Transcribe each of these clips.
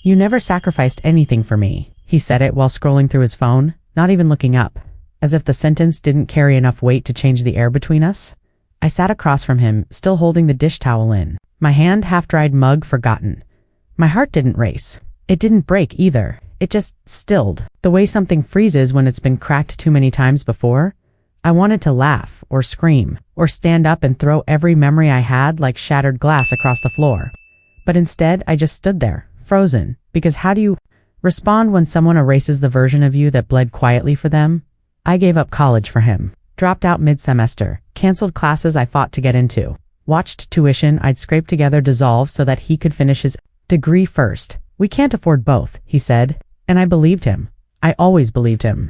You never sacrificed anything for me. He said it while scrolling through his phone, not even looking up, as if the sentence didn't carry enough weight to change the air between us. I sat across from him, still holding the dish towel in, my hand half-dried mug forgotten. My heart didn't race. It didn't break either. It just stilled, the way something freezes when it's been cracked too many times before. I wanted to laugh, or scream, or stand up and throw every memory I had like shattered glass across the floor. But instead, I just stood there, frozen, because how do you respond when someone erases the version of you that bled quietly for them? I gave up college for him, dropped out mid-semester, canceled classes I fought to get into, watched tuition I'd scraped together dissolve so that he could finish his degree first. We can't afford both, he said, and I believed him. I always believed him.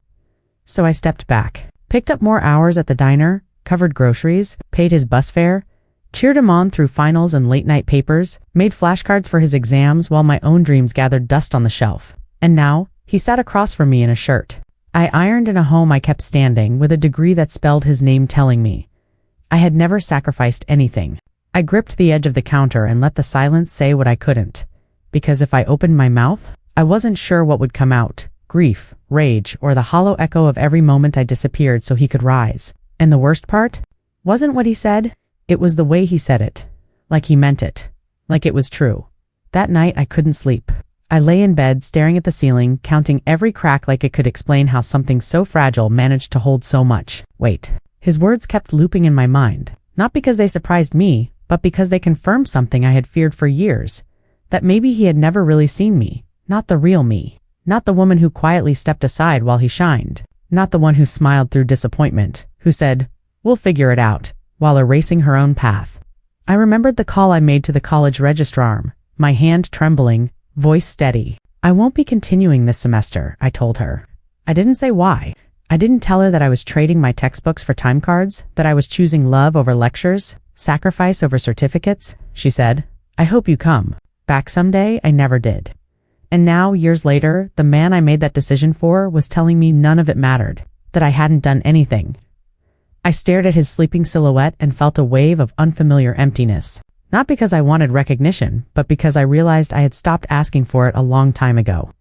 So I stepped back, picked up more hours at the diner, covered groceries, paid his bus fare, cheered him on through finals and late-night papers, made flashcards for his exams while my own dreams gathered dust on the shelf. And now, he sat across from me in a shirt I ironed in a home I kept standing, with a degree that spelled his name telling me I had never sacrificed anything. I gripped the edge of the counter and let the silence say what I couldn't, because if I opened my mouth, I wasn't sure what would come out, grief, rage, or the hollow echo of every moment I disappeared so he could rise. And the worst part wasn't what he said, it was the way he said it. Like he meant it. Like it was true. That night I couldn't sleep. I lay in bed staring at the ceiling, counting every crack like it could explain how something so fragile managed to hold so much. Wait. His words kept looping in my mind, not because they surprised me, but because they confirmed something I had feared for years, that maybe he had never really seen me, not the real me, not the woman who quietly stepped aside while he shined, not the one who smiled through disappointment, who said, "We'll figure it out," while erasing her own path. I remembered the call I made to the college registrar, my hand trembling, voice steady. "I won't be continuing this semester," I told her. I didn't say why. I didn't tell her that I was trading my textbooks for time cards, that I was choosing love over lectures, sacrifice over certificates. She said, "I hope you come back someday." I never did. And now, years later, the man I made that decision for was telling me none of it mattered, that I hadn't done anything. I stared at his sleeping silhouette and felt a wave of unfamiliar emptiness. Not because I wanted recognition, but because I realized I had stopped asking for it a long time ago.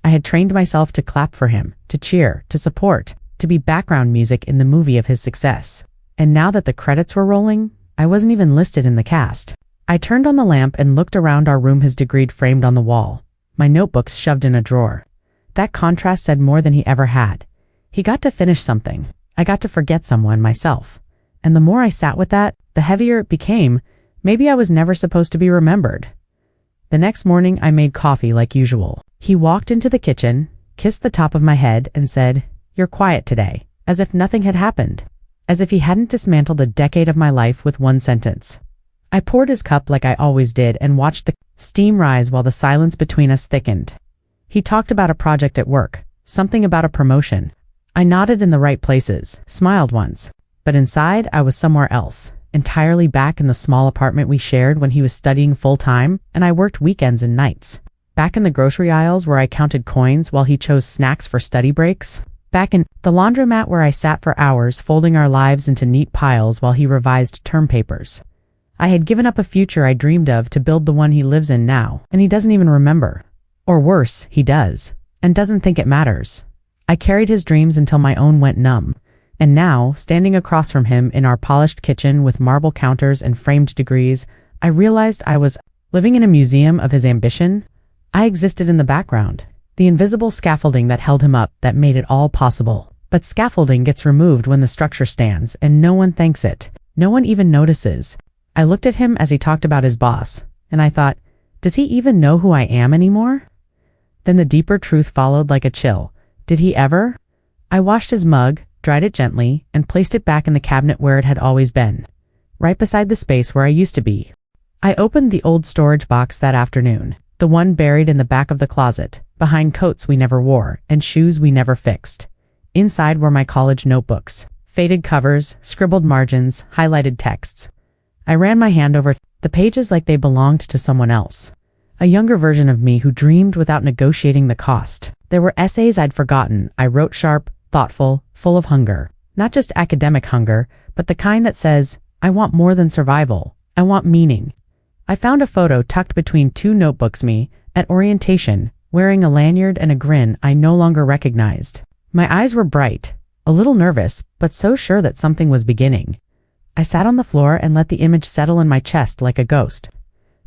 I had trained myself to clap for him, to cheer, to support, to be background music in the movie of his success. And now that the credits were rolling, I wasn't even listed in the cast. I turned on the lamp and looked around our room, his degree framed on the wall, my notebooks shoved in a drawer. That contrast said more than he ever had. He got to finish something. I got to forget someone, myself. And the more I sat with that, the heavier it became. Maybe I was never supposed to be remembered. The next morning I made coffee like usual. He walked into the kitchen, kissed the top of my head, and said, "You're quiet today," as if nothing had happened. As if he hadn't dismantled a decade of my life with one sentence. I poured his cup like I always did and watched the steam rise while the silence between us thickened. He talked about a project at work, something about a promotion. I nodded in the right places, smiled once, but inside I was somewhere else, entirely back in the small apartment we shared when he was studying full-time and I worked weekends and nights. Back in the grocery aisles where I counted coins while he chose snacks for study breaks. Back in the laundromat where I sat for hours folding our lives into neat piles while he revised term papers. I had given up a future I dreamed of to build the one he lives in now, and he doesn't even remember. Or worse, he does, and doesn't think it matters. I carried his dreams until my own went numb. And now, standing across from him in our polished kitchen with marble counters and framed degrees, I realized I was living in a museum of his ambition. I existed in the background, the invisible scaffolding that held him up, that made it all possible. But scaffolding gets removed when the structure stands, and no one thanks it. No one even notices. I looked at him as he talked about his boss, and I thought, does he even know who I am anymore? Then the deeper truth followed like a chill. Did he ever? I washed his mug, dried it gently, and placed it back in the cabinet where it had always been, right beside the space where I used to be. I opened the old storage box that afternoon, the one buried in the back of the closet, behind coats we never wore and shoes we never fixed. Inside were my college notebooks, faded covers, scribbled margins, highlighted texts. I ran my hand over the pages like they belonged to someone else, a younger version of me who dreamed without negotiating the cost. There were essays I'd forgotten. I wrote sharp, thoughtful, full of hunger. Not just academic hunger, but the kind that says, I want more than survival. I want meaning. I found a photo tucked between two notebooks, me At orientation, wearing a lanyard and a grin I no longer recognized. My eyes were bright, a little nervous, but so sure that something was beginning. I sat on the floor and let the image settle in my chest like a ghost.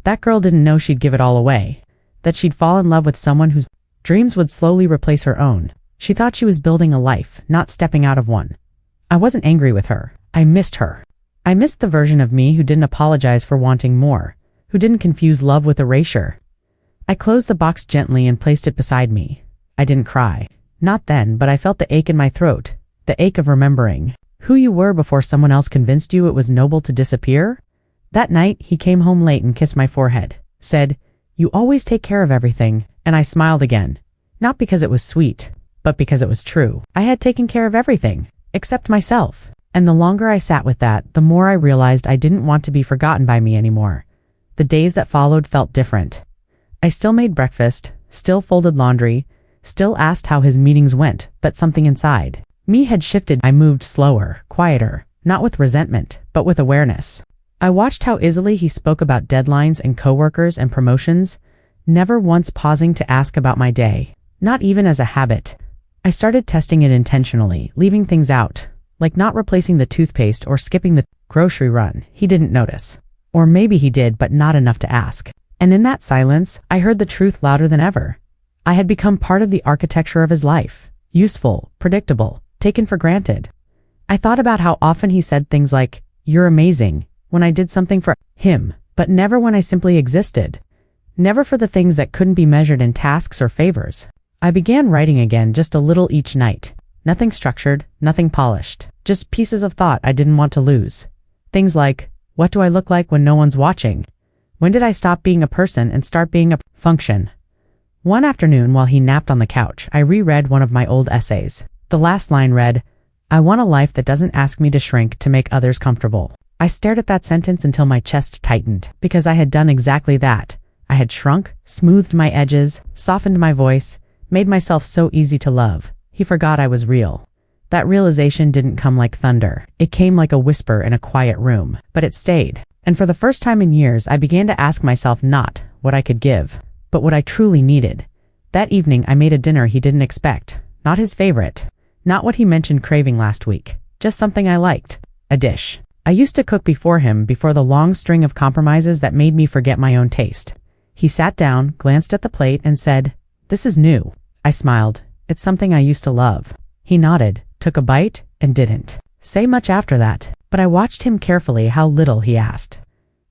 That girl didn't know she'd give it all away, that she'd fall in love with someone whose dreams would slowly replace her own. She thought she was building a life, not stepping out of one. I wasn't angry with her. I missed her. I missed the version of me who didn't apologize for wanting more, who didn't confuse love with erasure. I closed the box gently and placed it beside me. I didn't cry. Not then, but I felt the ache in my throat, the ache of remembering who you were before someone else convinced you it was noble to disappear. That night, he came home late and kissed my forehead, said, "You always take care of everything," and I smiled again. Not because it was sweet, but because it was true. I had taken care of everything, except myself. And the longer I sat with that, the more I realized I didn't want to be forgotten by me anymore. The days that followed felt different. I still made breakfast, still folded laundry, still asked how his meetings went, but something inside me had shifted. I moved slower, quieter, not with resentment, but with awareness. I watched how easily he spoke about deadlines and coworkers and promotions, never once pausing to ask about my day, not even as a habit. I started testing it intentionally, leaving things out, like not replacing the toothpaste or skipping the grocery run. He didn't notice. Or maybe he did, but not enough to ask. And in that silence, I heard the truth louder than ever. I had become part of the architecture of his life, useful, predictable, taken for granted. I thought about how often he said things like, "You're amazing," when I did something for him, but never when I simply existed. Never for the things that couldn't be measured in tasks or favors. I began writing again, just a little each night. Nothing structured, nothing polished, just pieces of thought I didn't want to lose. Things like, what do I look like when no one's watching? When did I stop being a person and start being a function? One afternoon while he napped on the couch, I reread one of my old essays. The last line read, "I want a life that doesn't ask me to shrink to make others comfortable." I stared at that sentence until my chest tightened, because I had done exactly that. I had shrunk, smoothed my edges, softened my voice, made myself so easy to love. He forgot I was real. That realization didn't come like thunder. It came like a whisper in a quiet room, but it stayed. And for the first time in years, I began to ask myself not what I could give, but what I truly needed. That evening, I made a dinner he didn't expect. Not his favorite. Not what he mentioned craving last week. Just something I liked. A dish I used to cook before him, before the long string of compromises that made me forget my own taste. He sat down, glanced at the plate, and said, "This is new." I smiled. "It's something I used to love." He nodded, took a bite, and didn't say much after that. But I watched him carefully, how little he asked.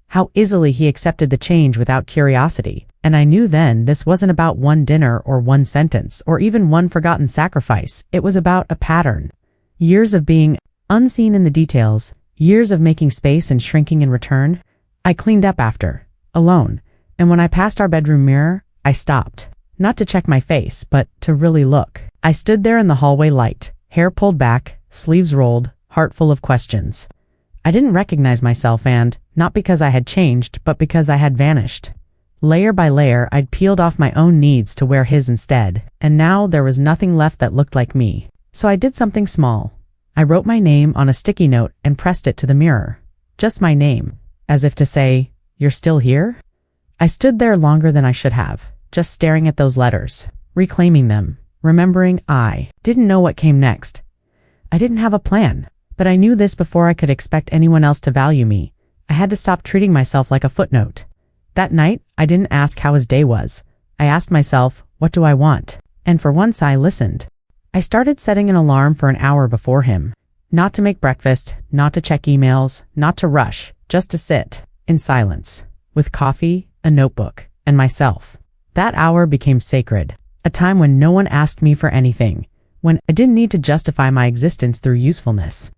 How easily he accepted the change without curiosity. And I knew then this wasn't about one dinner or one sentence or even one forgotten sacrifice. It was about a pattern. Years of being unseen in the details, years of making space and shrinking in return. I cleaned up after, alone, and when I passed our bedroom mirror, I stopped. Not to check my face, but to really look. I stood there in the hallway light, hair pulled back, sleeves rolled, heart full of questions. I didn't recognize myself, and not because I had changed, but because I had vanished. Layer by layer, I'd peeled off my own needs to wear his instead, and now there was nothing left that looked like me. So I did something small. I wrote my name on a sticky note and pressed it to the mirror. Just my name, as if to say, "You're still here?" I stood there longer than I should have, just staring at those letters, reclaiming them, remembering I didn't know what came next. I didn't have a plan, but I knew this before I could expect anyone else to value me. I had to stop treating myself like a footnote. That night, I didn't ask how his day was. I asked myself, what do I want? And for once I listened. I started setting an alarm for an hour before him. Not to make breakfast, not to check emails, not to rush, just to sit, in silence, with coffee, a notebook, and myself. That hour became sacred, a time when no one asked me for anything, when I didn't need to justify my existence through usefulness.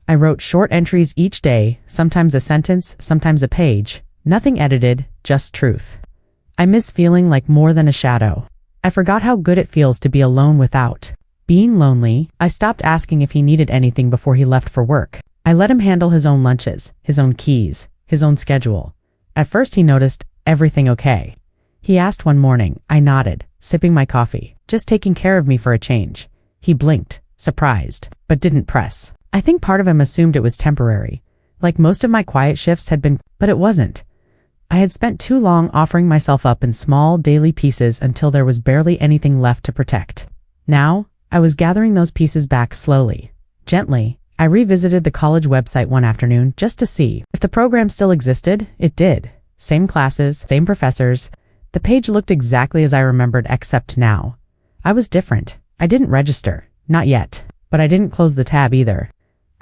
I wrote short entries each day, sometimes a sentence, sometimes a page, nothing edited, just truth. I miss feeling like more than a shadow. I forgot how good it feels to be alone without being lonely. I stopped asking if he needed anything before he left for work. I let him handle his own lunches, his own keys, his own schedule. At first he noticed, everything okay? He asked one morning. I nodded, sipping my coffee, just taking care of me for a change. He blinked, surprised, but didn't press. I think part of him assumed it was temporary, like most of my quiet shifts had been, but it wasn't. I had spent too long offering myself up in small, daily pieces until there was barely anything left to protect. Now, I was gathering those pieces back slowly. Gently, I revisited the college website one afternoon just to see if the program still existed. It did. Same classes, same professors. The page looked exactly as I remembered, except now. I was different. I didn't register. Not yet. But I didn't close the tab either.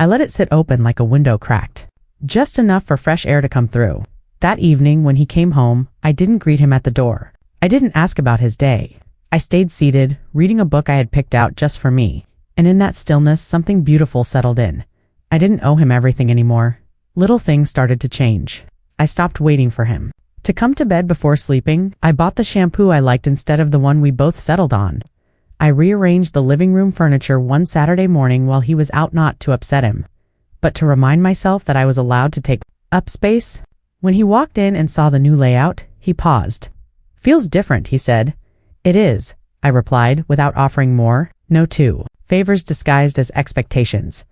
I let it sit open like a window cracked. Just enough for fresh air to come through. That evening, when he came home, I didn't greet him at the door. I didn't ask about his day. I stayed seated, reading a book I had picked out just for me. And in that stillness, something beautiful settled in. I didn't owe him everything anymore. Little things started to change. I stopped waiting for him to come to bed before sleeping. I bought the shampoo I liked instead of the one we both settled on. I rearranged the living room furniture one Saturday morning while he was out, not to upset him, but to remind myself that I was allowed to take up space. When he walked in and saw the new layout, he paused. "Feels different," he said. "It is," I replied without offering more. No two favors disguised as expectations.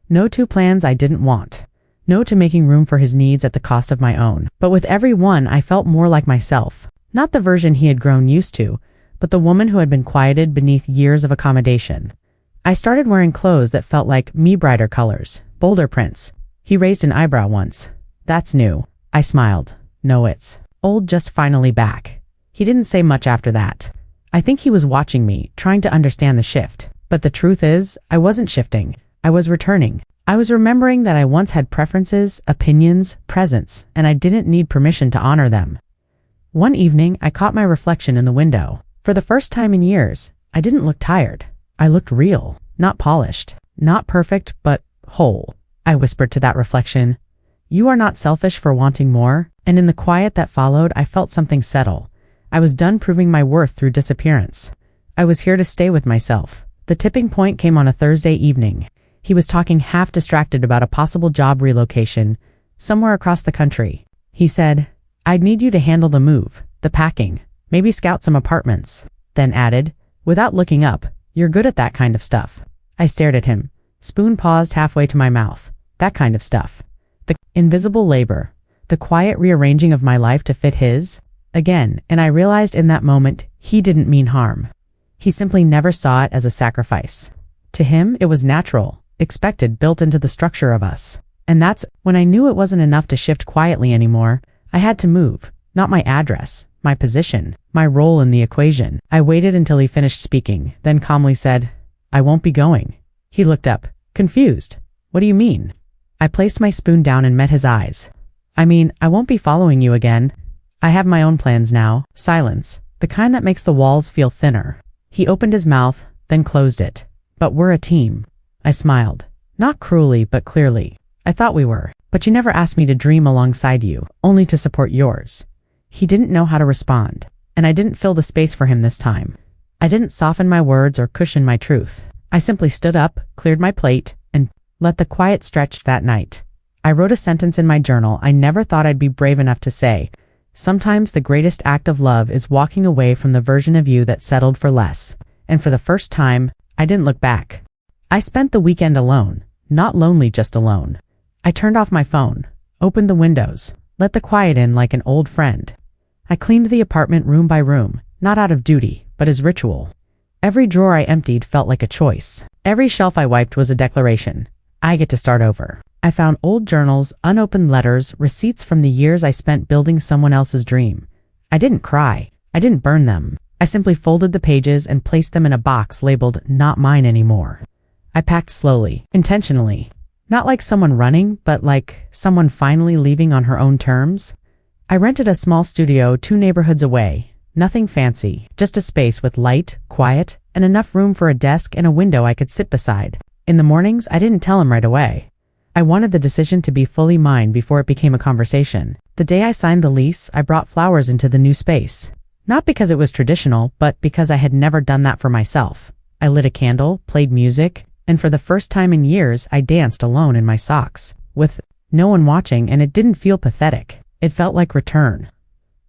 No to plans I didn't want. No to making room for his needs at the cost of my own. But with every one, I felt more like myself. Not the version he had grown used to, but the woman who had been quieted beneath years of accommodation. I started wearing clothes that felt like me, brighter colors, bolder prints. He raised an eyebrow once. "That's new." I smiled. "No, it's old, just finally back." He didn't say much after that. I think he was watching me, trying to understand the shift. But the truth is, I wasn't shifting. I was returning. I was remembering that I once had preferences, opinions, presence, and I didn't need permission to honor them. One evening, I caught my reflection in the window. For the first time in years, I didn't look tired. I looked real, not polished, not perfect, but whole. I whispered to that reflection, "You are not selfish for wanting more." And in the quiet that followed, I felt something settle. I was done proving my worth through disappearance. I was here to stay with myself. The tipping point came on a Thursday evening. He was talking half distracted about a possible job relocation somewhere across the country. He said, "I'd need you to handle the move, the packing, maybe scout some apartments." Then added, without looking up, "You're good at that kind of stuff." I stared at him. Spoon paused halfway to my mouth. That kind of stuff. The invisible labor. The quiet rearranging of my life to fit his. Again, and I realized in that moment, he didn't mean harm. He simply never saw it as a sacrifice. To him, it was natural, expected, built into the structure of us. And that's when I knew it wasn't enough to shift quietly anymore. I had to move, not my address, my position, my role in the equation. I waited until he finished speaking, then calmly said, "I won't be going." He looked up, confused. "What do you mean?" I placed my spoon down and met his eyes. "I mean, I won't be following you again. I have my own plans now." Silence, the kind that makes the walls feel thinner. He opened his mouth, then closed it. "But we're a team." I smiled. Not cruelly, but clearly. "I thought we were. But you never asked me to dream alongside you, only to support yours." He didn't know how to respond, and I didn't fill the space for him this time. I didn't soften my words or cushion my truth. I simply stood up, cleared my plate, and let the quiet stretch that night. I wrote a sentence in my journal I never thought I'd be brave enough to say. Sometimes the greatest act of love is walking away from the version of you that settled for less. And for the first time, I didn't look back. I spent the weekend alone, not lonely, just alone. I turned off my phone, opened the windows, let the quiet in like an old friend. I cleaned the apartment room by room, not out of duty, but as ritual. Every drawer I emptied felt like a choice. Every shelf I wiped was a declaration. I get to start over. I found old journals, unopened letters, receipts from the years I spent building someone else's dream. I didn't cry. I didn't burn them. I simply folded the pages and placed them in a box labeled "Not Mine Anymore." I packed slowly, intentionally. Not like someone running, but like someone finally leaving on her own terms. I rented a small studio 2 neighborhoods away. Nothing fancy, just a space with light, quiet, and enough room for a desk and a window I could sit beside. In the mornings, I didn't tell him right away. I wanted the decision to be fully mine before it became a conversation. The day I signed the lease, I brought flowers into the new space. Not because it was traditional, but because I had never done that for myself. I lit a candle, played music, and for the first time in years, I danced alone in my socks, with no one watching, and it didn't feel pathetic. It felt like return.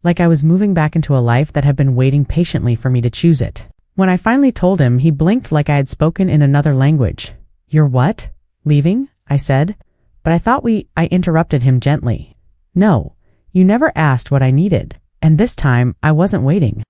Like I was moving back into a life that had been waiting patiently for me to choose it. When I finally told him, he blinked like I had spoken in another language. "You're what? Leaving?" I said. "But I thought I interrupted him gently. "No." You never asked what I needed, and this time I wasn't waiting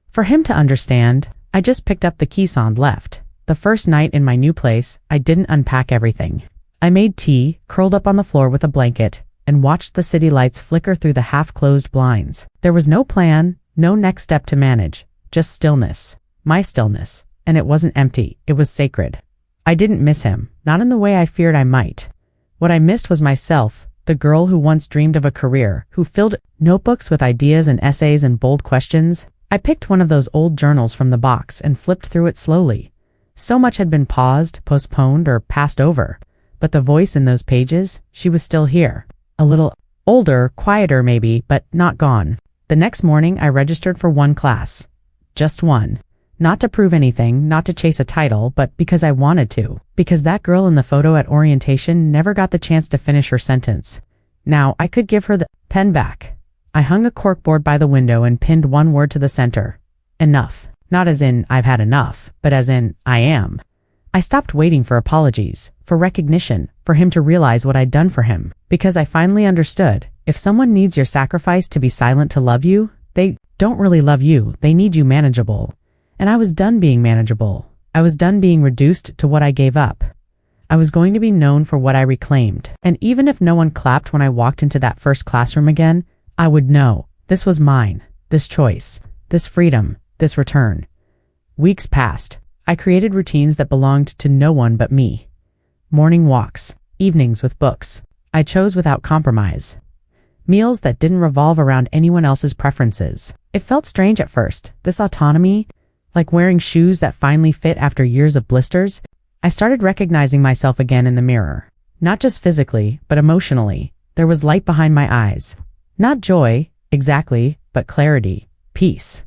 for him to understand. I just picked up the keys and left. The first night in my new place, I didn't unpack everything. I made tea, curled up on the floor with a blanket, and watched the city lights flicker through the half-closed blinds. There was no plan, no next step to manage, just stillness. My stillness. And it wasn't empty, it was sacred. I didn't miss him, not in the way I feared I might. What I missed was myself, the girl who once dreamed of a career, who filled notebooks with ideas and essays and bold questions. I picked one of those old journals from the box and flipped through it slowly. So much had been paused, postponed, or passed over. But the voice in those pages, she was still here. A little older, quieter maybe, but not gone. The next morning I registered for one class. Just one. Not to prove anything, not to chase a title, but because I wanted to. Because that girl in the photo at orientation never got the chance to finish her sentence. Now I could give her the pen back. I hung a corkboard by the window and pinned one word to the center. Enough. Not as in I've had enough, but as in I am. I stopped waiting for apologies, for recognition, for him to realize what I'd done for him. Because I finally understood, if someone needs your sacrifice to be silent to love you, they don't really love you, they need you manageable. And I was done being manageable. I was done being reduced to what I gave up. I was going to be known for what I reclaimed. And even if no one clapped when I walked into that first classroom again, I would know. This was mine. This choice. This freedom. This return. Weeks passed. I created routines that belonged to no one but me. Morning walks. Evenings with books. I chose without compromise. Meals that didn't revolve around anyone else's preferences. It felt strange at first, this autonomy. Like wearing shoes that finally fit after years of blisters. I started recognizing myself again in the mirror. Not just physically, but emotionally. There was light behind my eyes. Not joy, exactly, but clarity, peace.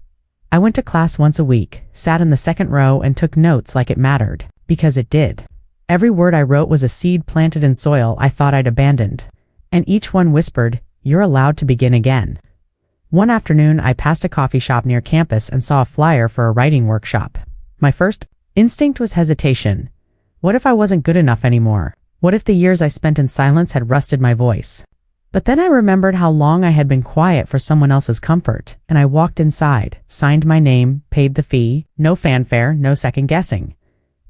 I went to class once a week, sat in the second row and took notes like it mattered. Because it did. Every word I wrote was a seed planted in soil I thought I'd abandoned. And each one whispered, "You're allowed to begin again." One afternoon, I passed a coffee shop near campus and saw a flyer for a writing workshop. My first instinct was hesitation. What if I wasn't good enough anymore? What if the years I spent in silence had rusted my voice? But then I remembered how long I had been quiet for someone else's comfort, and I walked inside, signed my name, paid the fee, no fanfare, no second guessing.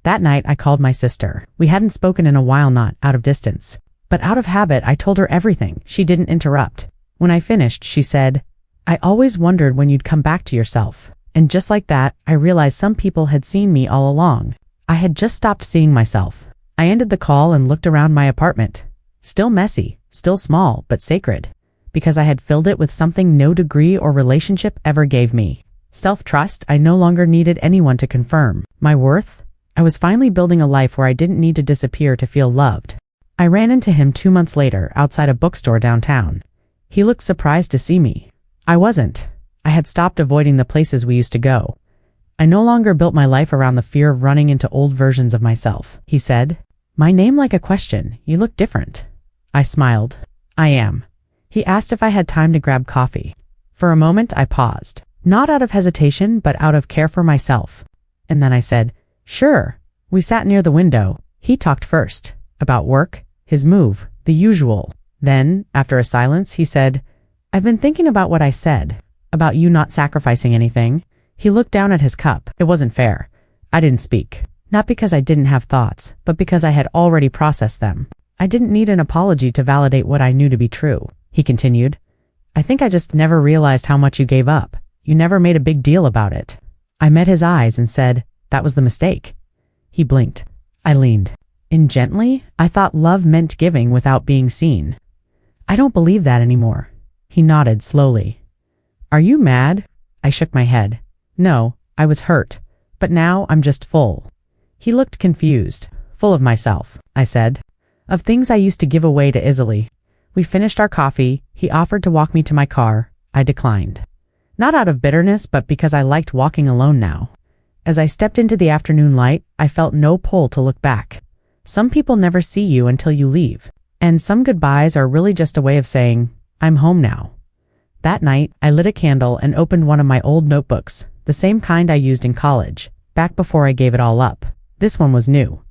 That night, I called my sister. We hadn't spoken in a while, not out of distance. But out of habit, I told her everything. She didn't interrupt. When I finished, she said, "I always wondered when you'd come back to yourself." And just like that, I realized some people had seen me all along. I had just stopped seeing myself. I ended the call and looked around my apartment. Still messy, still small, but sacred. Because I had filled it with something no degree or relationship ever gave me. Self-trust I no longer needed anyone to confirm. My worth? I was finally building a life where I didn't need to disappear to feel loved. I ran into him 2 months later outside a bookstore downtown. He looked surprised to see me. I wasn't. I had stopped avoiding the places we used to go. I no longer built my life around the fear of running into old versions of myself. He said, "My name like a question. You look different." I smiled. "I am." He asked if I had time to grab coffee. For a moment, I paused. Not out of hesitation, but out of care for myself. And then I said, "Sure." We sat near the window. He talked first. About work, his move, the usual. Then, after a silence, he said, "I've been thinking about what I said, about you not sacrificing anything." He looked down at his cup. It wasn't fair. I didn't speak. Not because I didn't have thoughts, but because I had already processed them. I didn't need an apology to validate what I knew to be true. He continued, "I think I just never realized how much you gave up. You never made a big deal about it." I met his eyes and said, "That was the mistake." He blinked. I leaned in gently. I thought love meant giving without being seen. "I don't believe that anymore." He nodded slowly. "Are you mad?" I shook my head. "No, I was hurt. But now I'm just full." He looked confused. "Full of myself," I said. "Of things I used to give away to easily." We finished our coffee. He offered to walk me to my car. I declined. Not out of bitterness, but because I liked walking alone now. As I stepped into the afternoon light, I felt no pull to look back. Some people never see you until you leave. And some goodbyes are really just a way of saying, "I'm home now." That night, I lit a candle and opened one of my old notebooks, the same kind I used in college, back before I gave it all up. This one was new.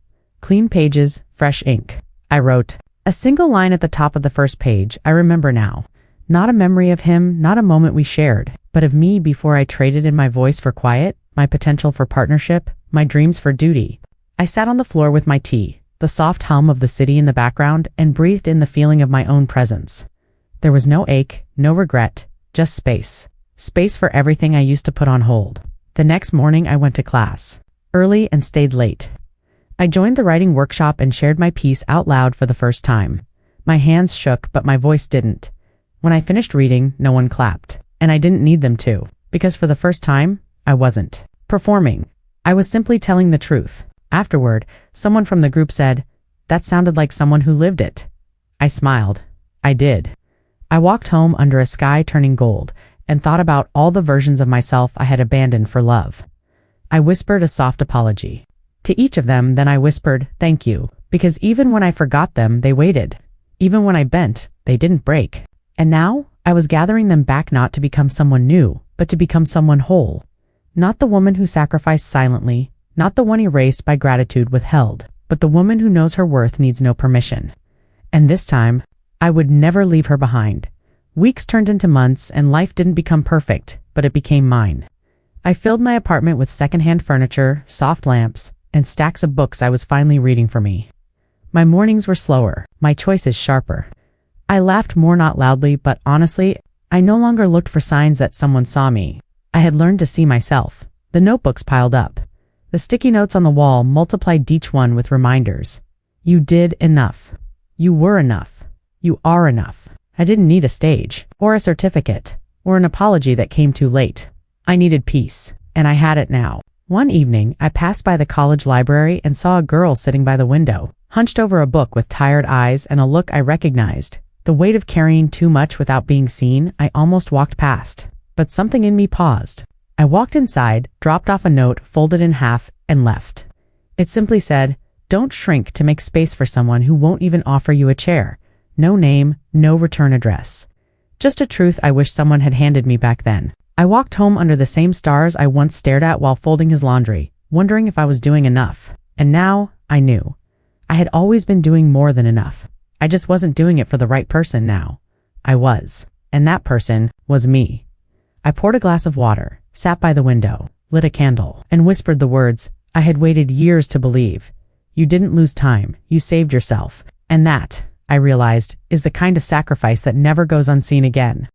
Clean pages, fresh ink. I wrote a single line at the top of the first page. I remember now. Not a memory of him, not a moment we shared, but of me before I traded in my voice for quiet, my potential for partnership, my dreams for duty. I sat on the floor with my tea, the soft hum of the city in the background, and breathed in the feeling of my own presence. There was no ache, no regret, just space. Space for everything I used to put on hold. The next morning I went to class, early and stayed late. I joined the writing workshop and shared my piece out loud for the first time. My hands shook, but my voice didn't. When I finished reading, no one clapped. And I didn't need them to, because for the first time, I wasn't performing. I was simply telling the truth. Afterward, someone from the group said, "That sounded like someone who lived it." I smiled. I did. I walked home under a sky turning gold and thought about all the versions of myself I had abandoned for love. I whispered a soft apology to each of them, then I whispered, "Thank you," because even when I forgot them, they waited. Even when I bent, they didn't break. And now, I was gathering them back, not to become someone new, but to become someone whole. Not the woman who sacrificed silently, not the one erased by gratitude withheld, but the woman who knows her worth needs no permission. And this time, I would never leave her behind. Weeks turned into months, and life didn't become perfect, but it became mine. I filled my apartment with secondhand furniture, soft lamps, and stacks of books I was finally reading for me. My mornings were slower, my choices sharper. I laughed more, not loudly, but honestly, I no longer looked for signs that someone saw me. I had learned to see myself. The notebooks piled up. The sticky notes on the wall multiplied, each one with reminders. You did enough. You were enough. You are enough. I didn't need a stage, or a certificate, or an apology that came too late. I needed peace, and I had it now. One evening, I passed by the college library and saw a girl sitting by the window, hunched over a book with tired eyes and a look I recognized. The weight of carrying too much without being seen, I almost walked past. But something in me paused. I walked inside, dropped off a note, folded in half, and left. It simply said, "Don't shrink to make space for someone who won't even offer you a chair." No name, no return address. Just a truth I wish someone had handed me back then. I walked home under the same stars I once stared at while folding his laundry, wondering if I was doing enough. And now, I knew. I had always been doing more than enough. I just wasn't doing it for the right person now. I was. And that person was me. I poured a glass of water, sat by the window, lit a candle, and whispered the words I had waited years to believe. You didn't lose time, you saved yourself. And that, I realized, is the kind of sacrifice that never goes unseen again.